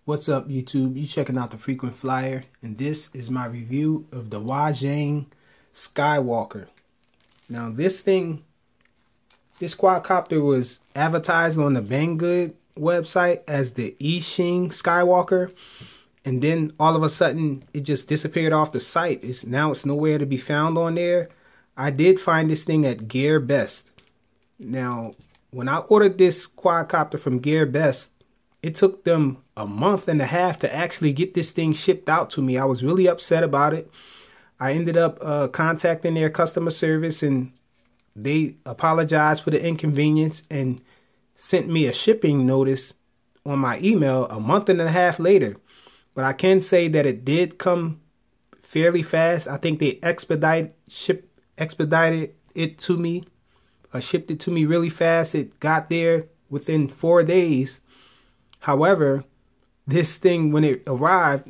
What's up, YouTube? You checking out the Frequent Flyer, and this is my review of the Skywalker. Now, this quadcopter was advertised on the Banggood website as the Skywalker, and then all of a sudden it just disappeared off the site. It's nowhere to be found on there. I did find this thing at Gear Best. Now, when I ordered this quadcopter from Gear Best, it took them a month and a half to actually get this thing shipped out to me. I was really upset about it. I ended up contacting their customer service, and they apologized for the inconvenience and sent me a shipping notice on my email a month and a half later. But I can say that it did come fairly fast. I think they expedited it to me, shipped it to me really fast. It got there within 4 days. However, this thing, when it arrived,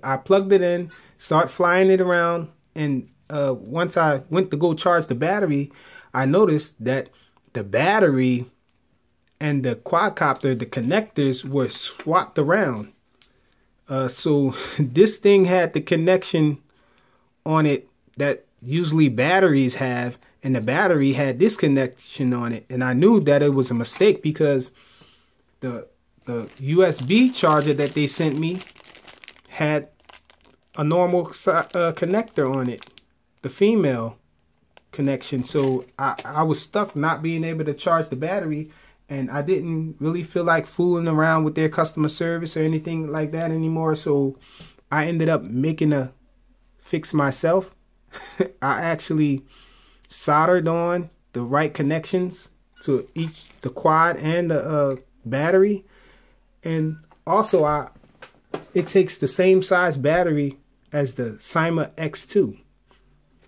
I plugged it in, started flying it around, and once I went to go charge the battery, I noticed that the battery and the quadcopter, the connectors, were swapped around. So this thing had the connection on it that usually batteries have, and the battery had this connection on it. And I knew that it was a mistake because the USB charger that they sent me had a normal connector on it, the female connection. So I was stuck not being able to charge the battery, and I didn't really feel like fooling around with their customer service or anything like that anymore. So I ended up making a fix myself. I actually soldered on the right connections to the quad and the battery. And also, it takes the same size battery as the Cyma X2.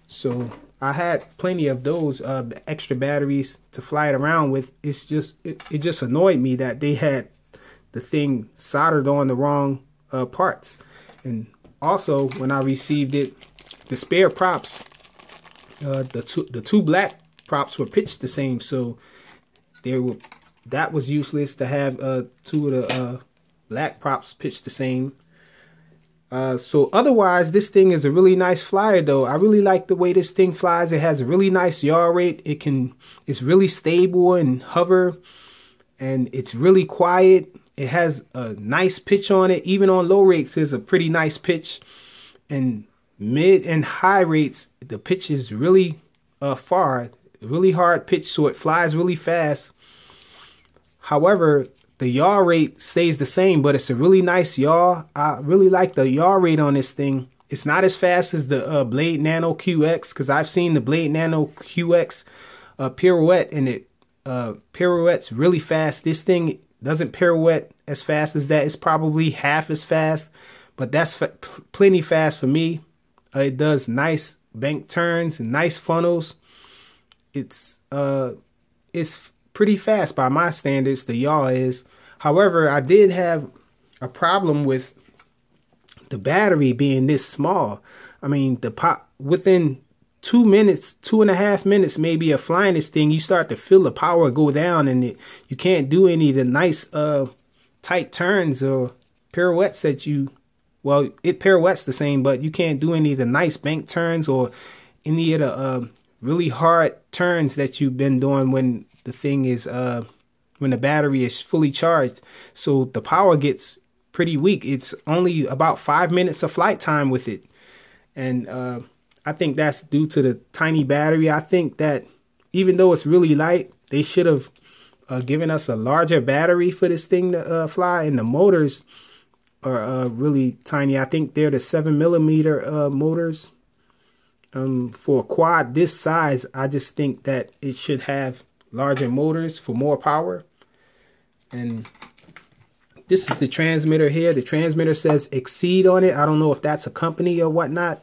So I had plenty of those extra batteries to fly it around with. It just annoyed me that they had the thing soldered on the wrong parts. And also, when I received it, the spare props, the two black props were pitched the same. So that was useless to have two of the black props pitched the same. So otherwise, this thing is a really nice flyer, though. I really like the way this thing flies. It has a really nice yaw rate. It's really stable and hover, and it's really quiet. It has a nice pitch on it. Even on low rates, there's a pretty nice pitch. And mid and high rates, the pitch is really far, really hard pitch, so it flies really fast. However, the yaw rate stays the same, but it's a really nice yaw. I really like the yaw rate on this thing. It's not as fast as the Blade Nano QX, because I've seen the Blade Nano QX pirouette, and it pirouettes really fast. This thing doesn't pirouette as fast as that. It's probably half as fast, but that's plenty fast for me. It does nice bank turns and nice funnels. It's pretty fast by my standards, the yaw is. However, I did have a problem with the battery being this small. I mean, within 2 minutes, 2.5 minutes maybe of flying this thing, you start to feel the power go down, and you can't do any of the nice tight turns or pirouettes that well, it pirouettes the same, but you can't do any of the nice bank turns or any of the really hard turns that you've been doing when the thing is when the battery is fully charged. So the power gets pretty weak. It's only about 5 minutes of flight time with it, and I think that's due to the tiny battery. I think that even though it's really light, they should have given us a larger battery for this thing to fly, and the motors are really tiny. I think they're the 7mm motors. For a quad this size, I just think that it should have larger motors for more power. And this is the transmitter here. The transmitter says Exceed on it. I don't know if that's a company or whatnot.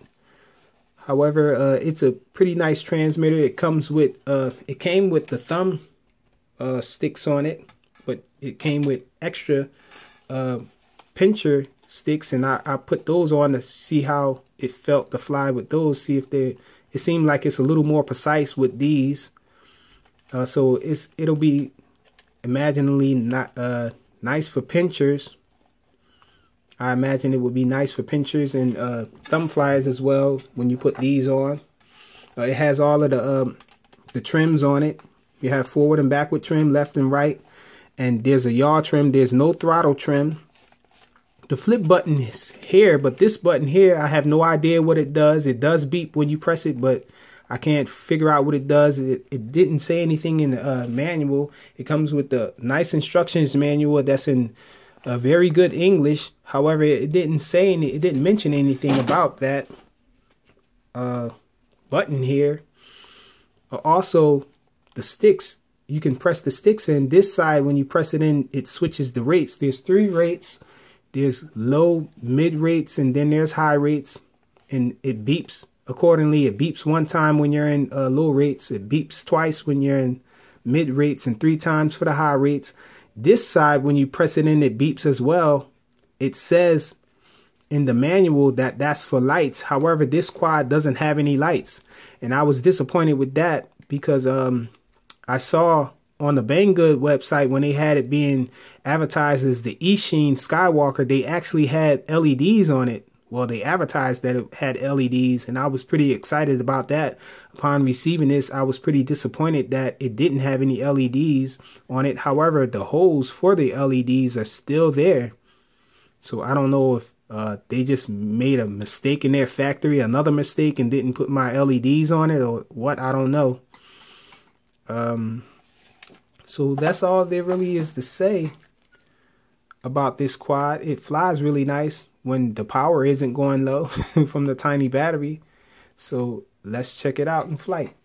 However, it's a pretty nice transmitter. It comes with it came with the thumb sticks on it, but it came with extra pincher sticks, and I put those on to see how it felt to fly with those. See if it seemed like it's a little more precise with these. So it'll be imaginally not nice for pinchers. I imagine it would be nice for pinchers and thumb flyers as well when you put these on. It has all of the trims on it. You have forward and backward trim, left and right. And there's a yaw trim. There's no throttle trim. The flip button is here, but this button here, I have no idea what it does. It does beep when you press it, but I can't figure out what it does. It didn't say anything in the manual. It comes with the nice instructions manual that's in very good English. However, it didn't say it didn't mention anything about that button here. Also, the sticks, you can press the sticks in. This side, when you press it in, it switches the rates. There's 3 rates. There's low, mid rates, and then there's high rates, and it beeps accordingly. It beeps 1 time when you're in low rates. It beeps twice when you're in mid rates, and 3 times for the high rates. This side, when you press it in, it beeps as well. It says in the manual that that's for lights. However, this quad doesn't have any lights, and I was disappointed with that because I saw on the Banggood website when they had it being advertised as the Eachine Skywalker, they actually had LEDs on it. Well, they advertised that it had LEDs, and I was pretty excited about that. Upon receiving this, I was pretty disappointed that it didn't have any LEDs on it. However, the holes for the LEDs are still there. So I don't know if they just made a mistake in their factory, another mistake, and didn't put my LEDs on it, or what, I don't know. So that's all there really is to say about this quad. It flies really nice when the power isn't going low from the tiny battery. So let's check it out in flight.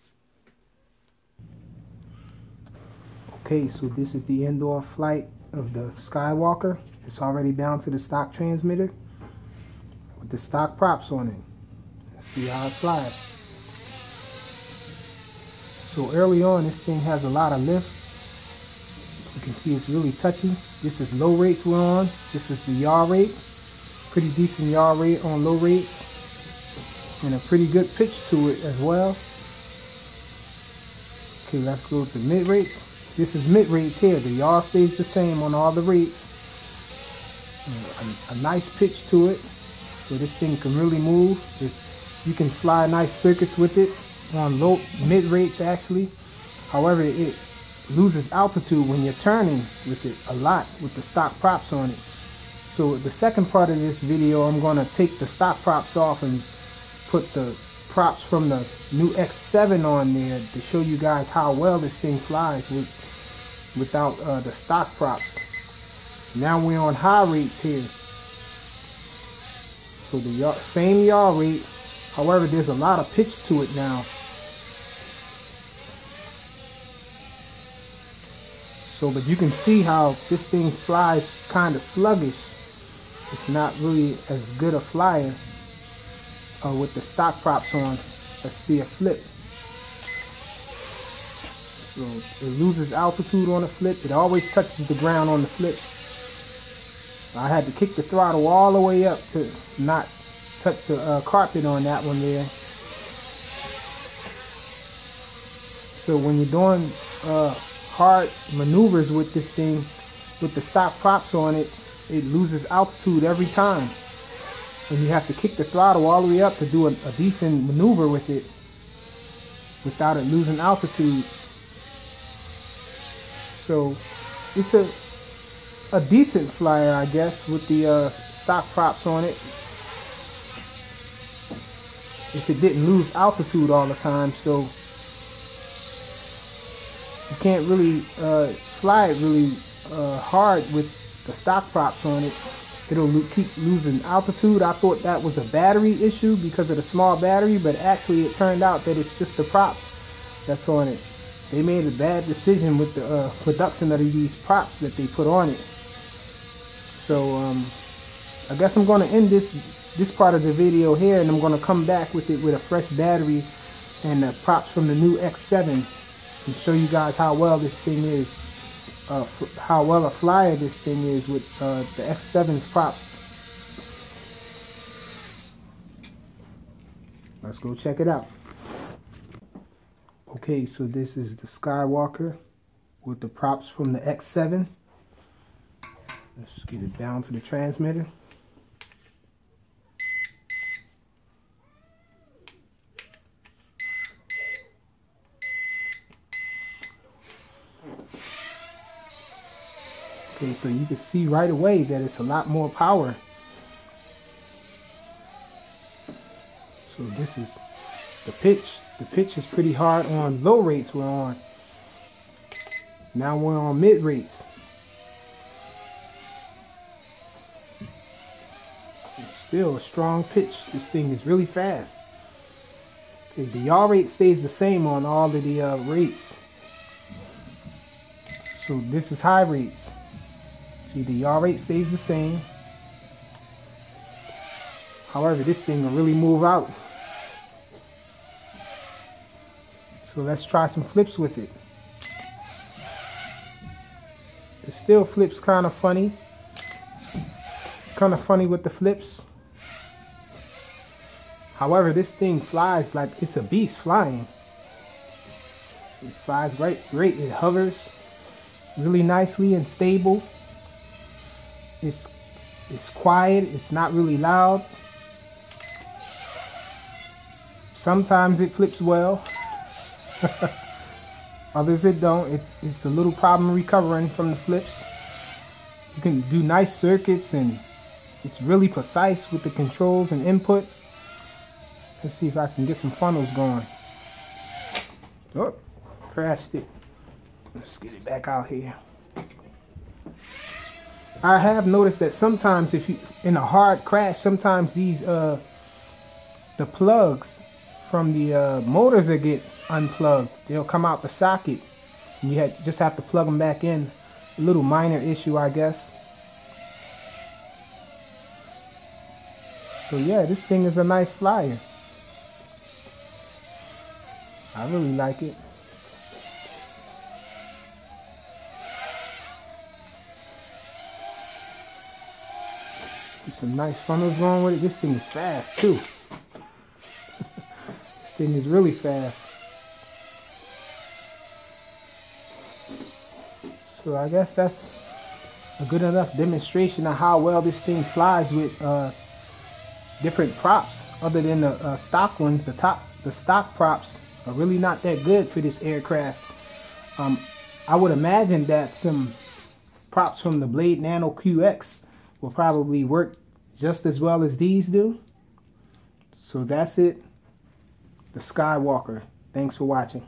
Okay, so this is the indoor flight of the Skywalker. It's already bound to the stock transmitter with the stock props on it. Let's see how it flies. So early on, this thing has a lot of lift. You can see it's really touchy. This is low rates we're on. This is the yaw rate. Pretty decent yaw rate on low rates. And a pretty good pitch to it as well. Okay, let's go to mid rates. This is mid rates here. The yaw stays the same on all the rates. A nice pitch to it. So this thing can really move. You can fly nice circuits with it on low mid rates actually. However, it loses altitude when you're turning with it a lot with the stock props on it. So the second part of this video, I'm going to take the stock props off and put the props from the new X7 on there to show you guys how well this thing flies without the stock props. Now we're on high rates here. So the same yaw rate, however there's a lot of pitch to it now. So, but you can see how this thing flies kind of sluggish. It's not really as good a flyer with the stock props on. Let's see a flip. So it loses altitude on the flip. It always touches the ground on the flips. I had to kick the throttle all the way up to not touch the carpet on that one there. So when you're doing hard maneuvers with this thing, with the stock props on it, it loses altitude every time. And you have to kick the throttle all the way up to do a decent maneuver with it without it losing altitude. So it's a decent flyer, I guess, with the stock props on it. If it didn't lose altitude all the time, so you can't really fly it really hard with the stock props on it. It'll keep losing altitude. I thought that was a battery issue because of the small battery, but actually it turned out that it's just the props that's on it. They made a bad decision with the production of these props that they put on it. So I guess I'm going to end this part of the video here, and I'm going to come back with it with a fresh battery and the props from the new X7 and show you guys how well this thing is. How well a flyer this thing is with the X7's props. Let's go check it out. Okay, so this is the Skywalker with the props from the X7. Let's get it down to the transmitter. Okay, so you can see right away that it's a lot more power. So this is the pitch. The pitch is pretty hard on low rates we're on. Now we're on mid rates. Still a strong pitch. This thing is really fast. Okay, the yaw rate stays the same on all of the rates. So this is high rates. See, the yaw rate stays the same. However, this thing will really move out. So let's try some flips with it. It still flips kind of funny. Kind of funny with the flips. However, this thing flies like it's a beast flying. It flies great. It hovers really nicely and stable. It's quiet. It's not really loud. Sometimes it flips well. Others it don't. It's a little problem recovering from the flips. You can do nice circuits and it's really precise with the controls and input. Let's see if I can get some funnels going. Oh, crashed it. Let's get it back out here. I have noticed that sometimes if you in a hard crash, sometimes these the plugs from the motors that get unplugged, they'll come out the socket and you just have to plug them back in. A little minor issue, I guess. So yeah, this thing is a nice flyer. I really like it. There's some nice funnels going with it. This thing is fast too. This thing is really fast. So I guess that's a good enough demonstration of how well this thing flies with different props other than the stock ones. The stock props are really not that good for this aircraft. I would imagine that some props from the Blade Nano QX will probably work just as well as these do. So that's it. The Skywalker. Thanks for watching.